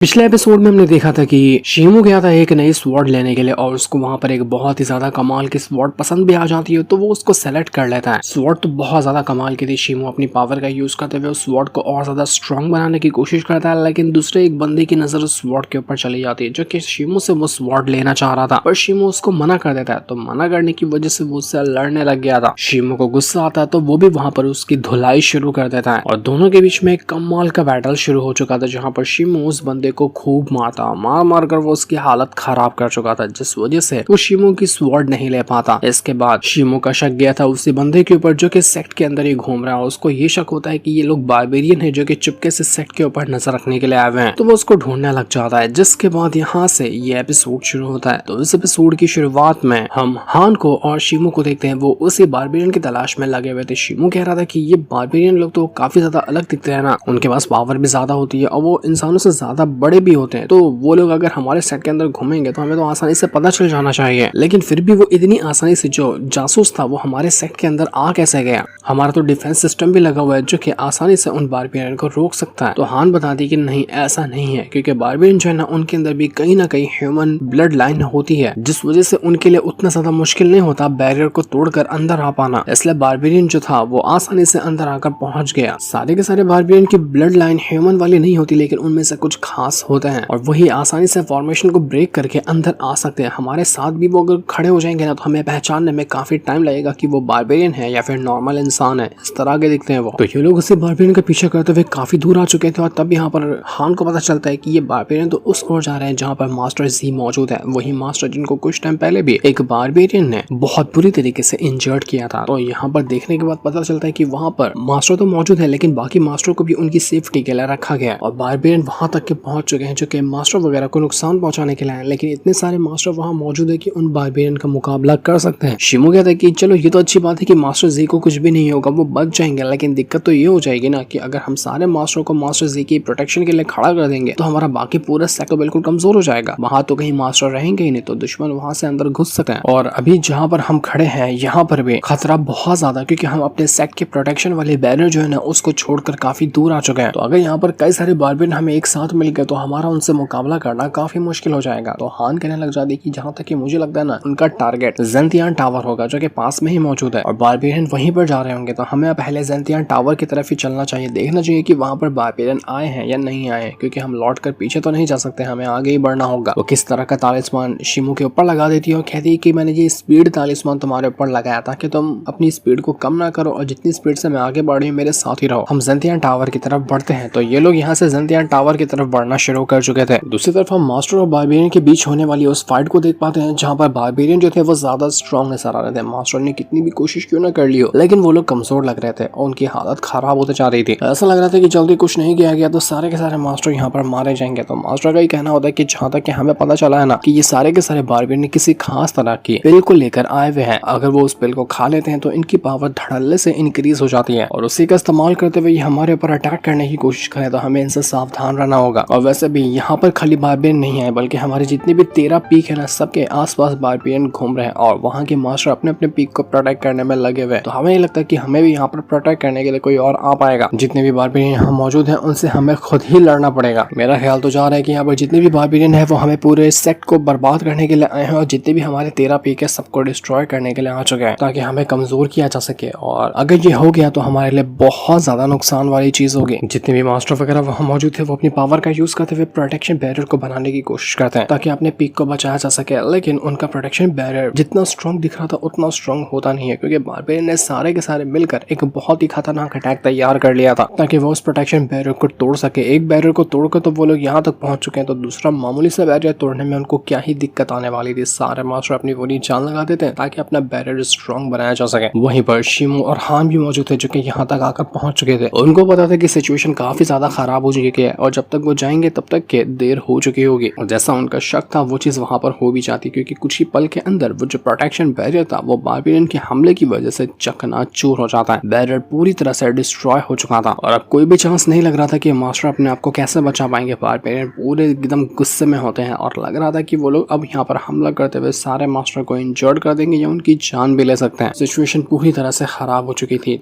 पिछले एपिसोड में हमने देखा था कि शीमू गया था एक नई स्वॉर्ड लेने के लिए और उसको वहां पर एक बहुत ही ज्यादा कमाल की स्वॉर्ड पसंद भी आ जाती है तो वो उसको सेलेक्ट कर लेता है। स्वॉर्ड तो बहुत ज्यादा कमाल की थी। शीमू अपनी पावर का यूज करते हुए उस स्वॉर्ड को और ज्यादा स्ट्रांग बनाने की कोशिश करता है, लेकिन दूसरे एक बंदे की नजर उस स्वॉर्ड के ऊपर चली जाती है जो कि शीमू से वो स्वॉर्ड लेना चाह रहा था, पर शीमू उसको मना कर देता है। तो मना करने की वजह से वो उससे लड़ने लग गया था। शीमू को गुस्सा आता है तो वो भी वहां पर उसकी धुलाई शुरू कर देता है और दोनों के बीच में एक कमाल का बैटल शुरू हो चुका था, जहाँ पर शीमू उस बंदे को खूब मार मार कर वो उसकी हालत खराब कर चुका था, जिस वजह से वो शीमू की स्वॉर्ड नहीं ले पाता। इसके बाद शीमू का शक गया था उसी बंदे के ऊपर जो कि सेक्ट के अंदर ही घूम रहा है। उसको ये शक होता है कि ये लोग बारबेरियन है जो कि चुपके से सेक्ट के ऊपर नजर रखने के लिए आए हुए हैं, तो वो उसको ढूंढने लग जाता है। जिसके बाद यहाँ से ये एपिसोड शुरू होता है। तो इस एपिसोड की शुरुआत में हम हान को और शीमू को देखते हैं। वो उसी बारबेरियन की तलाश में लगे हुए थे। शीमू कह रहा था कि ये बारबेरियन लोग तो काफी ज्यादा अलग दिखते हैं ना, उनके पास पावर भी ज्यादा होती है और वो इंसानों से ज्यादा बड़े भी होते हैं, तो वो लोग अगर हमारे सेट के अंदर घूमेंगे तो हमें तो आसानी से पता चल जाना चाहिए। लेकिन फिर भी वो इतनी आसानी से, जो जासूस था वो हमारे सेट के अंदर आ कैसे गया? हमारा तो डिफेंस सिस्टम भी लगा हुआ है जो कि आसानी से उन बारबेरियन को रोक सकता है। तो हान बताती कि नहीं, ऐसा नहीं है, क्योंकि बारबेरियन जो है ना उनके अंदर भी कहीं ना कहीं ह्यूमन ब्लड लाइन होती है, जिस वजह से उनके लिए उतना ज्यादा मुश्किल नहीं होता बैरियर को तोड़कर अंदर आ पाना। इसलिए बारबेरियन जो था वो आसानी से अंदर आकर पहुंच गया। सारे के सारे बारबेरियन की ब्लड लाइन ह्यूमन वाली नहीं होती, लेकिन उनमें से कुछ खास होते हैं और वही आसानी से फॉर्मेशन को ब्रेक करके अंदर आ सकते हैं। हमारे साथ भी वो अगर खड़े हो जाएंगे ना तो हमें पहचानने में काफी टाइम लगेगा कि वो बारबेरियन है या फिर नॉर्मल इंसान है। इस तरह के दिखते हैं वो। तो ये लोग उसी बारबेरियन का पीछे करते हुए काफी दूर आ चुके थे और तब यहाँ पर हान को पता चलता है कि ये बारबेरियन तो उस ओर जा रहे हैं जहाँ पर मास्टर जी मौजूद है। वही मास्टर जिनको कुछ टाइम पहले भी एक बारबेरियन ने बहुत बुरी तरीके से इंजर्ड किया था। तो यहाँ पर देखने के बाद पता चलता है कि वहाँ पर मास्टर तो मौजूद है, लेकिन बाकी मास्टर को भी उनकी सेफ्टी के लिए रखा गया और बारबेरियन वहां तक के पहुंच चुके हैं जो कि मास्टर वगैरह को नुकसान पहुंचाने के लिए आए। लेकिन इतने सारे मास्टर वहां मौजूद है कि उन बारबेरियन का मुकाबला कर सकते हैं। शिमू कहता है कि चलो ये तो अच्छी बात है कि मास्टर जी को कुछ भी नहीं होगा, वो बच जाएंगे, लेकिन दिक्कत तो ये हो जाएगी ना कि अगर हम सारे मास्टरों को मास्टर जी की प्रोटेक्शन के लिए खड़ा कर देंगे तो हमारा बाकी पूरा सेक्टर बिल्कुल कमजोर हो जाएगा। वहां तो कहीं मास्टर रहेंगे ही नहीं, तो दुश्मन वहां से अंदर घुस सकते हैं। और अभी जहाँ पर हम खड़े हैं यहाँ पर भी खतरा बहुत ज्यादा, क्योंकि हम अपने सेट के प्रोटेक्शन वाले बैरियर जो है ना उसको छोड़कर काफी दूर आ चुके हैं। तो अगर यहाँ पर कई सारे बारबेरियन हमें एक साथ मिल गए तो हमारा उनसे मुकाबला करना काफी मुश्किल हो जाएगा। तो हान कहने लग जाती कि जहां तक कि मुझे लगता है ना उनका टारगेट ज़ेंतियान टावर होगा जो कि पास में ही मौजूद है और बारबेरियन वहीं पर जा रहे होंगे। तो हमें पहले ज़ेंतियान टावर की तरफ ही चलना चाहिए, देखना चाहिए कि वहां पर बारबेरियन आए हैं या नहीं आए, क्योंकि हम लौट कर पीछे तो नहीं जा सकते, हमें आगे ही बढ़ना होगा। वो किस तरह का तालिस्मान शिमू के ऊपर लगा देती है और कहती है कि मैंने ये स्पीड तालिस्मान तुम्हारे ऊपर लगाया था कि तुम अपनी स्पीड को कम ना करो और जितनी स्पीड से मैं आगे बढ़ रही हूँ मेरे साथ ही रहो। हम ज़ेंतियान टावर की तरफ बढ़ते हैं। तो ये लोग यहाँ से ज़ेंतियान टावर की तरफ बढ़ना शुरू कर चुके थे। दूसरी तरफ हम मास्टर और बारबेरियन के बीच होने वाली उस फाइट को देख पाते हैं, जहां पर बारबेरियन जो थे वो ज्यादा स्ट्रॉन्ग नजर आ रहे थे। मास्टर ने कितनी भी कोशिश क्यों ना कर ली हो, लेकिन वो लोग कमजोर लग रहे थे और उनकी हालत खराब होते जा रही थी। ऐसा लग रहा था कि जल्दी कुछ नहीं किया गया तो सारे के सारे मास्टर यहाँ पर मारे जाएंगे। तो मास्टर का ही कहना होता है कि जहाँ तक कि हमें पता चला है ना कि ये सारे के सारे बारबेरियन किसी खास तरह की पिल को लेकर आए हुए हैं। अगर वो उस पिल को खा लेते हैं तो इनकी पावर धड़ल्ले से इंक्रीज हो जाती है और उसी का इस्तेमाल करते हुए हमारे ऊपर अटैक करने की कोशिश करें। तो हमें इनसे सावधान रहना होगा। और वैसे भी यहाँ पर खाली बारबेरियन नहीं है, बल्कि हमारे जितने भी 13 पीक है ना सबके आसपास बारबेरियन घूम रहे हैं और वहाँ के मास्टर अपने अपने पीक को प्रोटेक्ट करने में लगे हुए हैं। तो हमें नहीं लगता कि हमें भी यहाँ पर प्रोटेक्ट करने के लिए कोई और आ पाएगा। जितने भी बारबेरियन यहाँ मौजूद हैं उनसे हमें खुद ही लड़ना पड़ेगा। मेरा ख्याल तो जा रहा है कि यहाँ पर जितने भी बारबेरियन है वो हमें पूरे सेट को बर्बाद करने के लिए आए हैं और जितने भी हमारे 13 पीक है सबको डिस्ट्रॉय करने के लिए आ चुके हैं, ताकि हमें कमजोर किया जा सके। और अगर ये हो गया तो हमारे लिए बहुत ज्यादा नुकसान वाली चीज होगी। जितने भी मास्टर वगैरह वहाँ मौजूद थे वो अपनी पावर का यूज करते हुए प्रोटेक्शन बैरियर को बनाने की कोशिश करते हैं ताकि अपने पीक को बचाया जा सके, लेकिन उनका प्रोटेक्शन बैरियर जितना स्ट्रॉन्ग दिख रहा था उतना स्ट्रॉन्ग होता नहीं है, क्योंकि बारबेरियन ने सारे के सारे मिलकर एक बहुत ही खतरनाक अटैक तैयार कर लिया था ताकि वो उस प्रोटेक्शन बैरियर को तोड़ सके। एक बैरियर को तोड़कर तो वो लोग यहाँ तक पहुंच चुके हैं, तो दूसरा मामूली सा बैरियर तोड़ने में उनको क्या ही दिक्कत आने वाली थी। सारे मास्टर अपनी पूरी जान लगा देते हैं ताकि अपना बैरियर स्ट्रॉन्ग बनाया जा सके। वहीं पर शिमू और हान भी मौजूद थे जो कि यहाँ तक आकर पहुंच चुके थे। उनको पता था कि सिचुएशन काफी ज्यादा खराब हो चुकी है और जब तक वो जाएंगे तब तक के देर हो चुकी होगी। और जैसा उनका शक था वो चीज वहां पर हो भी जाती, क्योंकि कुछ ही पल के अंदर वो जो प्रोटेक्शन बैरियर था वो बारबेरियन के हमले की वजह से चकनाचूर हो जाता है। बैरियर पूरी तरह से डिस्ट्रॉय हो चुका था और अब कोई भी चांस नहीं लग रहा था कि मास्टर अपने आप को कैसे बचा पाएंगे। बारबेरियन पूरे एकदम गुस्से में होते हैं और लग रहा था कि वो लोग अब यहाँ पर हमला करते हुए सारे मास्टर को इंजर्ड कर देंगे या उनकी जान भी ले सकते हैं। सिचुएशन पूरी तरह से खराब हो चुकी थी।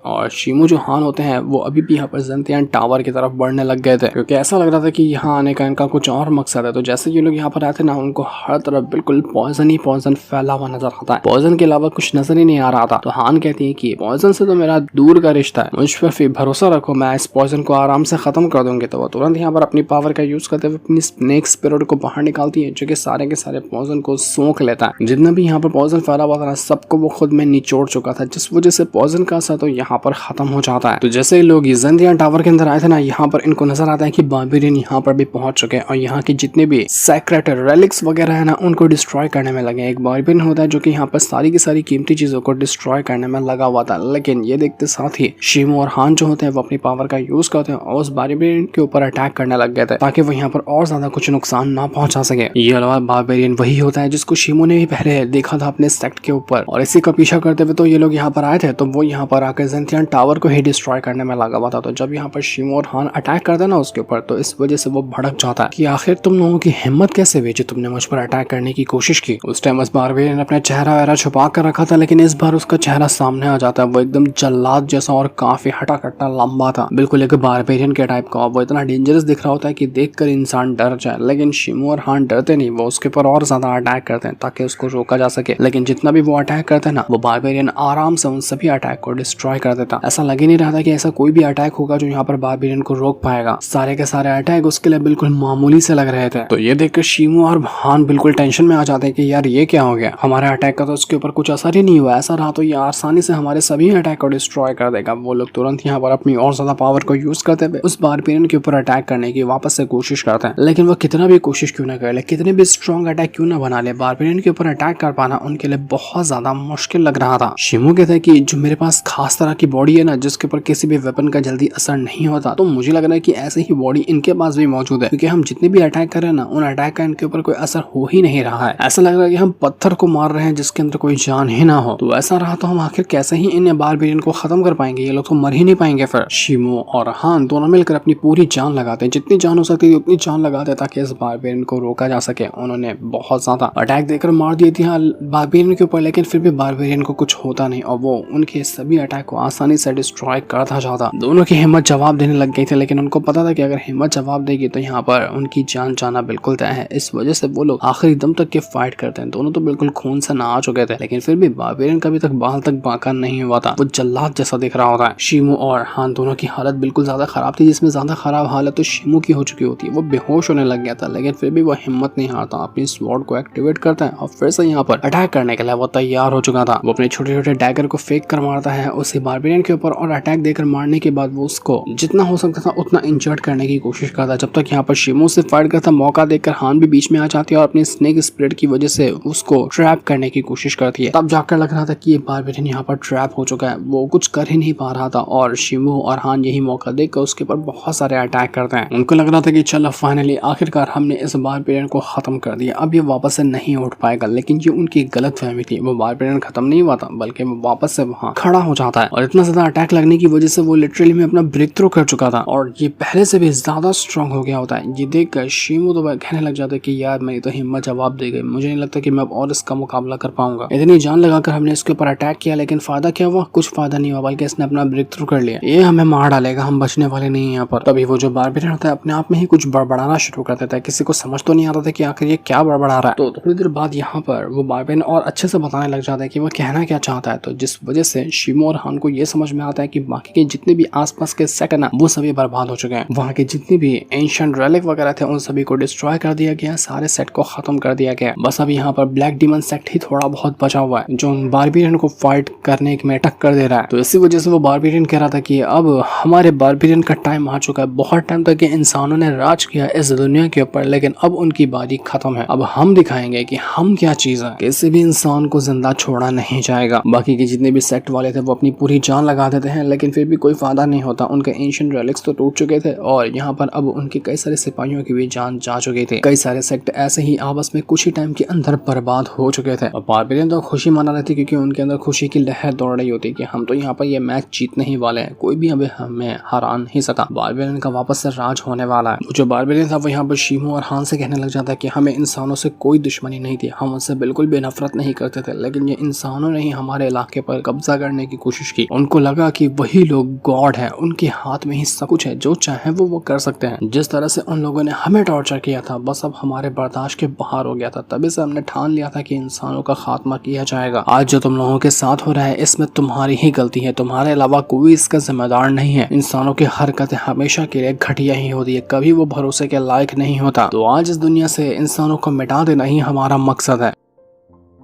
और शीमू जो हान होते हैं वो अभी भी यहाँ पर ज़ेंथियान टावर की तरफ बढ़ने लग गए थे, क्योंकि ऐसा लग रहा था कि यहाँ आने का इनका कुछ और मकसद है। तो जैसे ये लोग यहाँ पर आए थे ना, उनको हर तरफ बिल्कुल पॉइजन ही पॉइजन फैला हुआ नजर आता है, पॉइजन के अलावा कुछ नजर ही नहीं आ रहा था। तो हान कहती है कि पॉइजन से तो मेरा दूर का रिश्ता है, मुझ पर फिर भरोसा रखो, मैं इस पॉइजन को आराम से खत्म कर दूंगी। तो वो तुरंत यहाँ पर अपनी पावर का यूज करते हुए अपनी स्नेक स्पिरिट को बाहर निकालती है, जो कि सारे के सारे पॉइजन को सोख लेता है। जितना भी यहाँ पर पॉइजन फैला हुआ था ना, सबको वो खुद में निचोड़ चुका था, जिस वजह से पॉइजन का असर तो यहाँ पर खत्म हो जाता है। तो जैसे लोग ज़ेंथियान टावर के अंदर आए थे ना, यहाँ पर इनको नजर आता है कि बारबेरियन यहाँ पर भी पहुंच चुके हैं और यहाँ के जितने भी सेक्रेट रेलिक्स वगैरह है ना, उनको डिस्ट्रॉय करने में लगे। एक बारबेरियन होता है जो कि यहाँ पर सारी की सारी कीमती चीजों को डिस्ट्रॉय करने में लगा हुआ था, लेकिन ये देखते साथ ही शीमू और हान जो होते हैं वो अपनी पावर का यूज करते हैं और उस बारबेरियन के ऊपर अटैक करने लग गए थे, ताकि वो यहाँ पर और ज्यादा कुछ नुकसान ना पहुंचा सके। ये बारबेरियन वही होता है जिसको शीमू ने भी पहले देखा था अपने सेक्ट के ऊपर, और इसी का पीछा करते हुए तो ये लोग यहाँ पर आए थे। तो वो यहाँ पर आकर ज़ेंथियान टावर को ही डिस्ट्रॉय करने में लगा हुआ था। तो जब यहाँ पर शीमू और हान अटैक करते हैं ना उसके ऊपर, तो इस वजह से वो भड़क जाता है कि आखिर तुम लोगों की हिम्मत कैसे हुई जो तुमने मुझ पर अटैक करने की कोशिश की। उस टाइम उस बारबेरियन ने अपना चेहरा वगैरह छुपा कर रखा था, लेकिन इस बार उसका चेहरा सामने आ जाता है। वो एकदम जल्लाद जैसा और काफी हटा कट्टा लंबा था, बिल्कुल एक बारबेरियन के टाइप का। वो इतना डेंजरस दिख रहा होता है कि देखकर इंसान डर जाए, लेकिन शीमू और हान डरते नहीं, वो उसके ऊपर और ज्यादा अटैक करते हैं ताकि उसको रोका जा सके। लेकिन जितना भी वो अटैक करते हैं ना, वो बारबेरियन आराम से उन सभी अटैक को डिस्ट्रॉय कर देता। ऐसा लग ही नहीं रहा था कि ऐसा कोई भी अटैक होगा जो यहाँ पर बारबेरियन को रोक पाएगा। सारे के सारे अटैक उसके लिए बिल्कुल मामूली से लग रहे थे। तो ये देखकर शीमू और हान बिल्कुल टेंशन में आ जाते हैं कि यार ये क्या हो गया, हमारे अटैक का तो उसके ऊपर कुछ असर ही नहीं हुआ, ऐसा रहा तो ये आसानी से हमारे सभी अटैक को डिस्ट्रॉय कर देगा। वो लोग तुरंत यहाँ पर अपनी और ज्यादा पावर को यूज करते हुए उस बारबेरियन के ऊपर अटैक करने की वापस से कोशिश करते हैं। लेकिन वो कितना भी कोशिश क्यों ना कर ले, कितने भी स्ट्रॉन्ग अटैक क्यों ना बना ले, बारबेरियन के ऊपर अटैक कर पाना उनके लिए बहुत ज्यादा मुश्किल लग रहा था। शीमू कहता है कि जो मेरे पास खास तरह की बॉडी है ना, जिसके ऊपर किसी भी वेपन का जल्दी असर नहीं होता, तो मुझे लग रहा है कि ऐसे ही बॉडी इनके पास भी मौजूद है, क्योंकि हम जितने भी अटैक कर रहे हैं ना, उन अटैक का इनके ऊपर कोई असर हो ही नहीं रहा है। ऐसा लग रहा है कि हम पत्थर को मार रहे हैं जिसके अंदर कोई जान ही ना हो। तो ऐसा रहा तो हम आखिर कैसे ही इन बारबेरियन को खत्म कर पाएंगे, ये लोग तो मर ही नहीं पाएंगे। फिर शीमू और हान दोनों मिलकर अपनी पूरी जान लगाते हैं, जितनी जान हो सकती है उतनी जान लगाते हैं ताकि इस बारबेरियन को रोका जा सके। उन्होंने बहुत ज्यादा अटैक देकर मार दिए थे बारबेरियन के ऊपर, लेकिन फिर भी बारबेरियन को कुछ होता नहीं और वो उनके सभी अटैक को आसानी से डिस्ट्रॉय करता जाता। दोनों की हिम्मत जवाब देने लग गई थी, लेकिन उनको पता था कि अगर हिम्मत जवाब देगी तो यहाँ पर उनकी जान जाना बिल्कुल तय है। इस वजह से वो लोग आखिरी दम तक के फाइट करते हैं। दोनों तो बिल्कुल खून से नहा चुके थे, लेकिन फिर भी बारबेरियन कभी तक बाल तक बांका नहीं हुआ था, वो जल्लाद जैसा दिख रहा होता है। शीमू और हान दोनों की हालत बिल्कुल ज्यादा खराब थी, जिसमें ज्यादा खराब हालत तो शीमू की हो चुकी होती है। वो बेहोश होने लग गया था, लेकिन फिर भी वो हिम्मत नहीं हारता, अपनी स्वॉर्ड को एक्टिवेट करता है और फिर से यहाँ पर अटैक करने के लिए वो तैयार हो चुका था। वो अपने छोटे छोटे डैगर को फेंक कर मारता है उसी बारबेरियन के ऊपर, और अटैक देकर मारने के बाद वो उसको जितना हो सकता था उतना इंजर्ड करने की कोशिश करता। जब तक यहाँ पर शीमू से फाइट करता, मौका देखकर हान भी बीच में आ जाती है और अपनी स्नेक स्पिरिट की वजह से उसको ट्रैप करने की कोशिश करती है। तब जाकर लग रहा था कि ये बारबेरियन यहाँ पर ट्रैप हो चुका है, वो कुछ कर ही नहीं पा रहा था और शीमू और हान यही मौका देखकर उसके ऊपर बहुत सारे अटैक करते हैं। उनको लग रहा था कि चलो फाइनली आखिरकार हमने इस बारबेरियन को खत्म कर दिया, अब ये वापस से नहीं उठ पाएगा। लेकिन ये उनकी गलत फहमी थी, वो बारबेरियन खत्म नहीं हुआ था, बल्कि वो वापस से वहाँ खड़ा हो जाता है और इतना ज्यादा अटैक लगने की वजह से वो लिटरली में अपना ब्रेक थ्रू कर चुका था और ये पहले से भी ज्यादा स्ट्रॉन्ग हो गया होता है। ये देखकर शीमू तो कहने लग जाता है कि यार मेरी तो हिम्मत जवाब दे गई, मुझे नहीं लगता कि मैं अब और इसका मुकाबला कर पाऊंगा। इतनी जान लगाकर हमने इसके ऊपर अटैक किया, लेकिन फायदा क्या हुआ? कुछ फायदा नहीं हुआ, बल्कि इसने अपना ब्रेक थ्रू कर लिया। ये हमें मार डालेगा, हम बचने वाले नहीं है यहाँ पर। तभी वो जो बारबेरियन होता है अपने आप में ही कुछ बड़बड़ाना शुरू कर देता है, किसी को समझ तो नहीं आता था कि आखिर ये क्या बड़बड़ा रहा है। तो थोड़ी देर बाद यहाँ पर वो बारबेरियन और अच्छे से बताने लग जाता है कि वो कहना क्या चाहता है। तो जिस वजह से शीमू और हान को ये समझ में आता है कि बाकी के जितने भी आसपास के सेट है ना, वो सभी बर्बाद हो चुके हैं। वहाँ के जितने भी एंशिएंट रेलिक वगैरह थे उन सभी को डिस्ट्रॉय कर दिया गया, सारे सेट को खत्म कर दिया गया। बस अब यहाँ पर ब्लैक डीमन सेट ही थोड़ा बहुत बचा हुआ है जो बारबेरियन को फाइट करने में टक्कर दे रहा है। तो इसी वजह से वो बारबेरियन कह रहा था कि अब हमारे बारबेरियन का टाइम आ चुका है। बहुत टाइम तक इंसानों ने राज किया इस दुनिया के ऊपर, लेकिन अब उनकी बारी खत्म है। अब हम दिखाएंगे कि हम क्या चीज है। किसी भी इंसान को जिंदा छोड़ा नहीं जाएगा। बाकी के जितने भी सेक्ट वाले थे वो अपनी पूरी जान लगा देते हैं, लेकिन फिर भी कोई फायदा नहीं होता। उनके एंशिएंट रेलिक्स तो टूट चुके थे और यहाँ पर अब उनके कई सारे सिपाहियों की भी जान जा चुकी थी। कई सारे सेक्ट ऐसे ही आपस में कुछ ही टाइम के अंदर बर्बाद हो चुके थे और बारबेरियन तो खुशी मना रहे थे, क्योंकि उनके अंदर खुशी की लहर दौड़ रही होती कि हम तो यहाँ पर ये मैच जीतने ही वाले हैं, कोई भी अभी हमें हरा नहीं सका। बारबेरियन का वापस से राज होने वाला है। जो बारबेरियन था वो यहाँ पर शीमू और हान से कहने लग जाता है कि हमें इंसानों से कोई दुश्मनी नहीं थी, हम उनसे बिल्कुल भी नफरत नहीं करते थे, लेकिन ये इंसानों ने ही हमारे इलाके पर कब्जा करने की कोशिश की उनको लगा कि वही लोग गॉड है, उनके हाथ में ही सब कुछ है, जो चाहे वो कर सकते हैं। जिस तरह से उन लोगों ने हमें टॉर्चर किया था बस अब हमारे बर्दाश्त के बाहर हो गया था, तभी से हमने ठान लिया था कि इंसानों का खात्मा किया जाएगा। आज जो तुम लोगों के साथ हो रहा है इसमें तुम्हारी ही गलती है, तुम्हारे अलावा कोई इसका जिम्मेदार नहीं है। इंसानों की हरकतें हमेशा के लिए घटिया ही होती है, कभी वो भरोसे के लायक नहीं होता। तो आज इस दुनिया से इंसानों को मिटा देना ही हमारा मकसद है।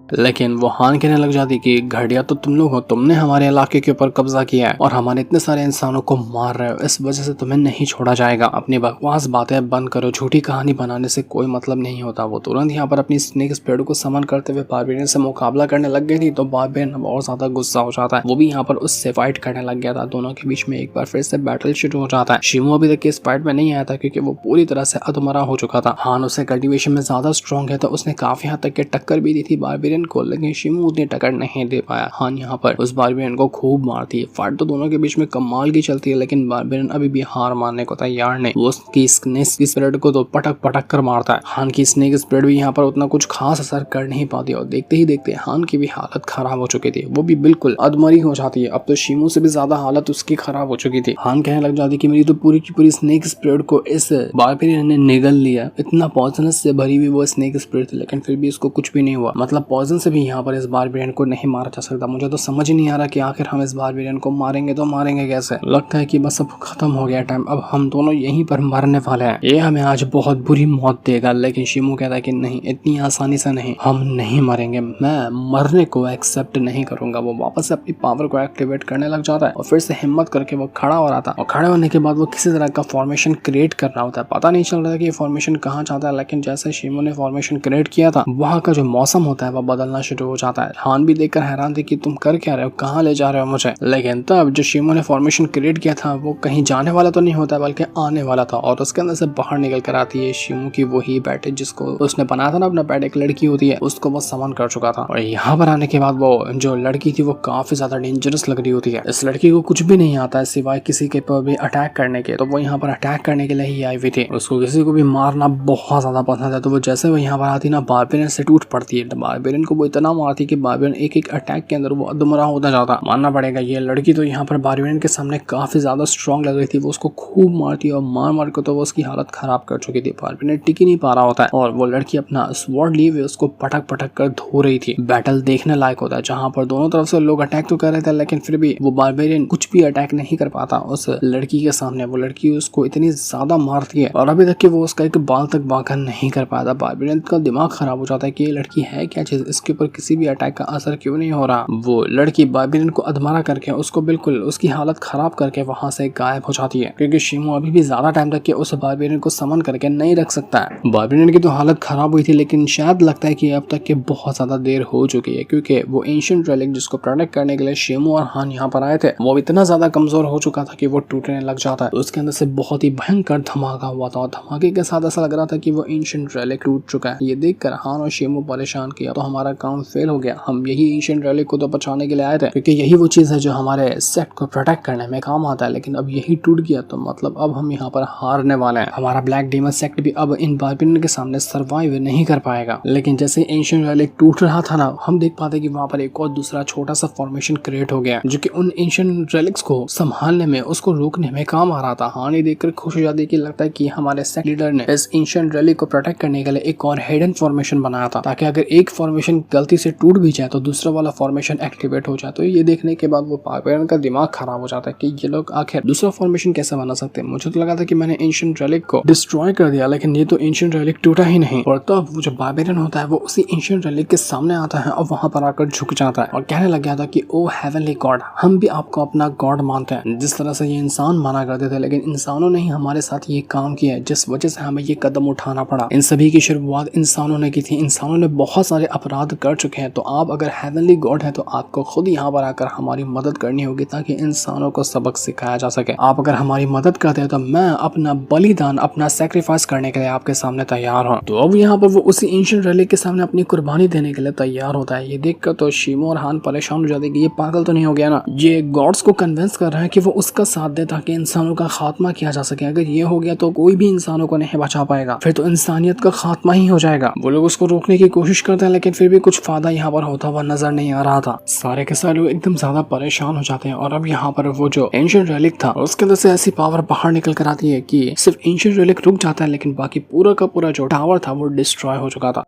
लेकिन वो हान कहने लग जाती कि घटिया तो तुम लोग हो, तुमने हमारे इलाके के ऊपर कब्जा किया है और हमारे इतने सारे इंसानों को मार रहे हो, इस वजह से तुम्हें नहीं छोड़ा जाएगा। अपनी बकवास बातें बंद करो, झूठी कहानी बनाने से कोई मतलब नहीं होता। वो तुरंत यहाँ पर अपनी स्नेक स्पीड को समन करते हुए बारबेरियन से मुकाबला करने लग गई थी। तो बारबेरियन और ज्यादा गुस्सा हो जाता है, वो भी यहाँ पर उससे फाइट करने लग गया था। दोनों के बीच में एक बार फिर से बैटल शुरू हो जाता है। शिमो अभी तक इस फाइट में नहीं आया था क्योंकि वो पूरी तरह से अधमरा हो चुका था। हान उससे कल्टीवेशन में ज्यादा स्ट्रॉन्ग है तो उसने काफी हद तक के टक्कर भी दी थी बारबेरियन को, लेकिन शिमो उतनी टक्कर नहीं दे पाया। हान यहाँ पर उस बारबेरियन को खूब मारती है। फाइट तो दोनों के बीच में कमाल की चलती है, लेकिन बारबेरियन अभी भी हार मानने को तैयार नहीं। वो उसकी स्नेक स्पिरिट को तो पटक पटक कर मारता है। हान की स्नेक स्पिरिट भी यहाँ पर उतना कुछ खास असर कर नहीं पाती और देखते ही देखते हान की भी हालत खराब हो चुकी थी, वो भी बिल्कुल अधमरी हो जाती है। अब तो शिमो से भी ज्यादा हालत उसकी खराब हो चुकी थी। हान कहने लग जाती कि मेरी तो पूरी की पूरी स्नेक स्पिरिट को इस बारबेरियन ने निगल लिया। इतना पॉइजनस से भरी हुई वो स्नेक स्पिरिट थी, लेकिन फिर भी इसको कुछ भी नहीं हुआ। मतलब पॉइजन से भी यहाँ पर इस बारबेरियन को नहीं मारा जा सकता। मुझे तो समझ ही नहीं आ रहा कि आखिर हम इस बारबेरियन को मारेंगे तो मारेंगे कैसे। लगता है कि बस अब खत्म हो गया टाइम, अब हम दोनों यहीं पर मरने वाले हैं। ये हमें आज बहुत बुरी मौत देगा। लेकिन शिमो कहता है कि नहीं, इतनी आसानी से नहीं, हम नहीं मरेंगे, मैं मरने को एक्सेप्ट नहीं करूंगा। वो वापस से अपनी पावर को एक्टिवेट करने लग जाता है और फिर से हिम्मत करके वो खड़ा हो रहा था। और खड़े होने के बाद वो किसी तरह का फॉर्मेशन क्रिएट कर रहा होता है। पता नहीं चल रहा था कि ये फॉर्मेशन कहाँ जाता है, लेकिन जैसे शिमो ने फॉर्मेशन क्रिएट किया था वहाँ का जो मौसम होता है वह बदलना शुरू हो जाता है। हान भी देखकर हैरान थी कि तुम कर क्या रहे हो, कहाँ ले जा रहे हो मुझे। लेकिन तब जो शिमो ने फॉर्मेशन क्रिएट किया था वो कहीं जाने वाला तो नहीं होता बल्कि आने वाला था, और उसके अंदर से बाहर निकल कर आती है शिमो की वही बैट जिसको उसने बनाया था ना अपना बैट, एक लड़की होती है, उसको वो समन कर चुका था। और यहाँ पर आने के बाद वो जो लड़की थी वो काफी ज्यादा डेंजरस लग रही होती है। इस लड़की को कुछ भी नहीं आता है सिवाय किसी के ऊपर भी अटैक करने के, तो वो यहाँ पर अटैक करने के लिए ही आई हुई थी। उसको किसी को भी मारना बहुत ज्यादा पसंद है। तो वो जैसे वो यहाँ पर आती ना बारबेरियन से टूट पड़ती है। बारबेरियन को वो इतना मारती कि बारबेरियन एक एक अटैक के अंदर वो अधमरा होता जाता। मानना पड़ेगा ये लड़की तो यहाँ पर बारबेरियन के सामने काफी ज्यादा स्ट्रॉन्ग लग रही थी। वो उसको खूब मारती और मार मार के तो वो उसकी हालत खराब कर चुकी थी। बारबेरियन टिक ही नहीं पा रहा होता है और वो लड़की अपना स्वॉर्ड लिए हुए उसको पटक पटक कर धो रही थी। बैटल देखने लायक होता है जहाँ पर दोनों तरफ से लोग अटैक तो कर रहे थे, लेकिन फिर भी वो बारबेरियन कुछ भी अटैक नहीं कर पाता उस लड़की के सामने। वो लड़की उसको इतनी ज्यादा मारती है और अभी तक कि वो उसका एक बाल तक बांका नहीं कर पाता। बारबेरियन का दिमाग खराब हो जाता है कि ये लड़की है क्या चीज, इसके ऊपर किसी भी अटैक का असर क्यों नहीं हो रहा। वो लड़की बारबेरियन को अधमरा करके उसको बिल्कुल उसकी हालत खराब करके वहां से गायब हो जाती है, क्योंकि शिमो अभी भी ज्यादा टाइम तक के उस बारबेरियन को समन करके नहीं रख सकता है। बारबेरियन की तो हालत खराब हुई थी, लेकिन शायद लगता है कि अब तक के बहुत ज्यादा देर हो चुकी है, क्योंकि वो एंशिएंट रेलिक जिसको प्रोटेक्ट करने के लिए शिमो और हान यहाँ पर आए थे वो इतना ज्यादा कमजोर हो चुका था कि वो टूटने लग जाता है। उसके अंदर से बहुत ही भयंकर धमाका हुआ था और धमाके के साथ ऐसा लग रहा था कि वो एंशिएंट रेलिक टूट चुका है। ये देखकर हान और शिमो परेशान किया, तो हमारा काम फेल हो गया। हम यही एंशिएंट रेलिक को तो बचाने के लिए आए थे, क्योंकि यही वो चीज है जो हमारे सेट को प्रोटेक्ट करने में काम आता है, लेकिन अब यही टूट गया तो मतलब अब हम यहाँ पर हारने वाले हैं। हमारा ब्लैक डीमन सेक्ट भी अब इन बारबेरियन के सामने सर्वाइव नहीं कर पाएगा। लेकिन जैसे एंशिएंट रेलिक टूट रहा था ना, हम देख पाते कि वहाँ पर एक और दूसरा छोटा सा फॉर्मेशन क्रिएट हो गया जो कि उन एंशिएंट रेलिक्स को संभालने में, उसको रोकने में काम आ रहा था। हान ये देखकर खुश हो जाती है कि लगता है कि हमारे सेक्ट लीडर ने इस एंशिएंट रेलिक को प्रोटेक्ट करने के लिए एक और हिडन फॉर्मेशन बनाया था, ताकि अगर एक फॉर्मेशन गलती से टूट भी जाए तो दूसरा वाला फॉर्मेशन एक्टिवेट हो जाए। तो ये देखने के बाद वो बारबेरियन का दिमाग खराब हो जाता है कि ये लोग आखिर दूसरा फॉर्मेशन कैसे बना सकते हैं। मुझे तो लगा था कि मैंने एंशिएंट रेलिक को डिस्ट्रॉय कर दिया, लेकिन ये तो एंशिएंट रेलिक टूटा ही नहीं। और तब वो जो बारबेरियन होता है वो उसी एंशिएंट रेलिक के सामने आता है और वहां पर आकर झुक जाता है और कहने लग गया था कि ओ हेवनली गॉड, हम भी आपको अपना गॉड मानते हैं। जिस तरह से ये इंसान माना करते थे, लेकिन इंसानों ने ही हमारे साथ ये काम किया है, जिस वजह से हमें ये कदम उठाना पड़ा। इन सभी की शुरुआत इंसानों ने की थी। इंसानों ने बहुत सारे अपराध कर चुके हैं, तो आप अगर हेवनली गॉड है तो आपको खुद यहाँ पर आकर हमारी मदद करनी होगी ताकि इंसानों को सबक सिखाया जा सके। आप अगर हमारी मदद करते हैं तो मैं अपना बलिदान, अपना सैक्रिफाइस करने के लिए आपके सामने तैयार हूँ। तो अब यहाँ पर वो उसी एंशिएंट रेलिक के सामने अपनी कुर्बानी देने के लिए तैयार होता है। ये देखकर तो शिमो और हान परेशान हो जाते हैं कि ये पागल तो नहीं हो गया ना, ये गॉड्स को कन्विंस कर रहा है कि वो उसका साथ दे ताकि इंसानों का खात्मा किया जा सके। अगर ये हो गया तो कोई भी इंसानों को नहीं बचा पाएगा, फिर तो इंसानियत का खात्मा ही हो जाएगा। वो लोग उसको रोकने की कोशिश करते हैं, लेकिन फिर फिर भी कुछ फायदा यहाँ पर होता हुआ नजर नहीं आ रहा था। सारे के सारे लोग एकदम ज्यादा परेशान हो जाते हैं और अब यहाँ पर वो जो एंशिएंट रेलिक था उसके अंदर से ऐसी पावर बाहर निकल कर आती है कि सिर्फ एंशिएंट रेलिक रुक जाता है, लेकिन बाकी पूरा का पूरा जो टावर था वो डिस्ट्रॉय हो चुका था।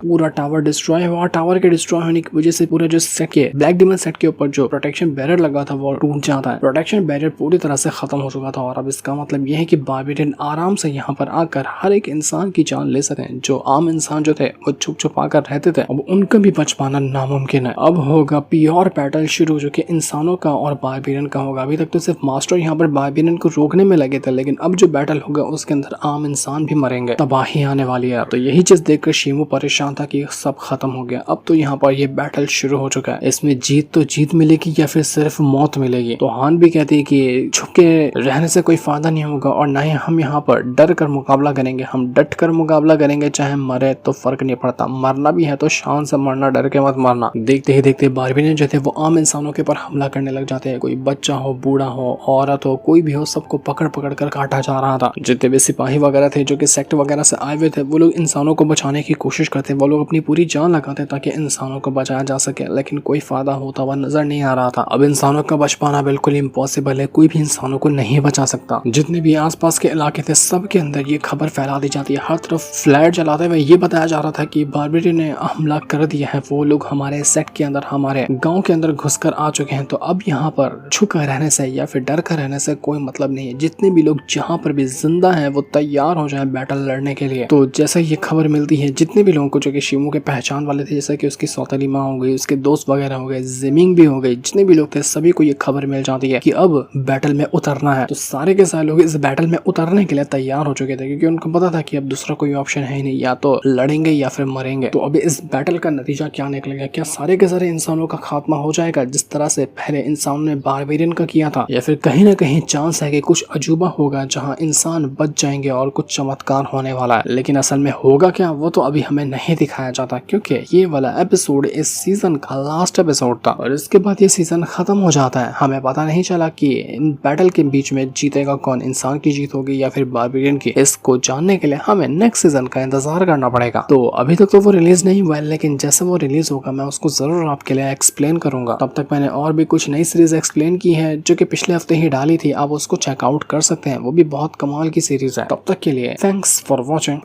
पूरा टावर डिस्ट्रॉय हुआ। टावर के डिस्ट्रॉय होने की वजह से पूरा जो सेट के ब्लैक डिमन सेट के ऊपर जो प्रोटेक्शन बैरियर लगा था वो टूट जाता है। प्रोटेक्शन बैरियर पूरी तरह से खत्म हो चुका था और अब इसका मतलब यह है कि बारबेरियन आराम से यहाँ पर आकर हर एक इंसान की जान ले सकें। जो आम इंसान जो थे वो छुप छुपा कर रहते थे, अब उनका भी बच पाना नामुमकिन है। अब होगा प्योर बैटल शुरू, जो कि इंसानों का और बारबेरियन का होगा। अभी तक तो सिर्फ मास्टर यहाँ पर बारबेरियन को रोकने में लगे थे, लेकिन अब जो बैटल होगा उसके अंदर आम इंसान भी मरेंगे, तबाही आने वाली है। तो यही चीज देखकर शीमू परेशान था कि सब खत्म हो गया। अब तो यहाँ पर ये बैटल शुरू हो चुका है, इसमें जीत तो जीत मिलेगी या फिर सिर्फ मौत मिलेगी। तो हान भी कहती है कि छुप के रहने से कोई फायदा नहीं होगा और ना ही हम यहाँ पर डर कर मुकाबला करेंगे। हम डट कर मुकाबला करेंगे, चाहे मरे तो फर्क नहीं पड़ता। मरना भी है तो शान से मरना, डर के मत मरना। देखते ही देखते बारबेरियन जो थे वो आम इंसानों के ऊपर हमला करने लग जाते हैं। कोई बच्चा हो, बूढ़ा हो, औरत हो, कोई भी हो, सबको पकड़ पकड़ कर काटा जा रहा था। जितने भी सिपाही वगैरह थे जो कि सेक्ट वगैरह से आए हुए थे, वो लोग इंसानों को बचाने की कोशिश करते। वो लोग अपनी पूरी जान लगाते ताकि इंसानों को बचाया जा सके, लेकिन कोई फायदा होता हुआ नजर नहीं आ रहा था। अब इंसानों का बच पाना बिल्कुल इम्पॉसिबल है, कोई भी इंसानों को नहीं बचा सकता। जितने भी आसपास के इलाके थे सब के अंदर ये खबर फैला दी जाती है। हर तरफ फ्लैट जलाते हुए ये बताया जा रहा था कि बारबेरियन ने हमला कर दिया है, वो लोग हमारे सेक्ट के अंदर, हमारे गाँव के अंदर घुसकर आ चुके हैं। तो अब यहाँ पर छुप कर रहने से या फिर डर कर रहने से कोई मतलब नहीं है। जितने भी लोग जहाँ पर भी जिंदा हैं वो तैयार हो जाए बैटल लड़ने के लिए। तो जैसे ये खबर मिलती है, जितने भी लोगों को जो कि शीमू के पहचान वाले थे, जैसे कि उसकी सौतेली माँ हो गई, उसके दोस्त वगैरह हो गए, जिमिंग भी हो गई, जितने भी लोग थे सभी को ये खबर मिल जाती है कि अब बैटल में उतरना है। तो सारे के सारे लोग इस बैटल में उतरने के लिए तैयार हो चुके थे, क्योंकि उनको पता था कि अब दूसरा कोई ऑप्शन है ही नहीं, या तो लड़ेंगे या फिर मरेंगे। तो अब इस बैटल का नतीजा क्या निकलेगा? क्या सारे के सारे इंसानों का खात्मा हो जाएगा जिस तरह से पहले इंसानों ने बारबेरियन का किया था, या फिर कहीं ना कहीं चांस है कि कुछ अजूबा होगा जहां इंसान बच जाएंगे और कुछ चमत्कार होने वाला है? लेकिन असल में होगा क्या, वो तो अभी हमें नहीं दिखाया जाता, क्योंकि ये वाला एपिसोड इस सीजन का लास्ट एपिसोड था और इसके बाद ये सीजन खत्म हो जाता है। हमें पता नहीं चला कि इन बैटल के बीच में जीतेगा कौन, इंसान की जीत होगी या फिर बारबेरियन की। इसको जानने के लिए हमें नेक्स्ट सीजन का इंतजार करना पड़ेगा। तो अभी तक तो वो रिलीज नहीं हुआ है, लेकिन जैसे वो रिलीज होगा मैं उसको जरूर आपके लिए एक्सप्लेन करूंगा। तब तक मैंने और भी कुछ नई सीरीज एक्सप्लेन की है जो कि पिछले हफ्ते ही डाली थी, आप उसको चेकआउट कर सकते हैं, वो भी बहुत कमाल की सीरीज है। तब तक के लिए थैंक्स फॉर वॉचिंग।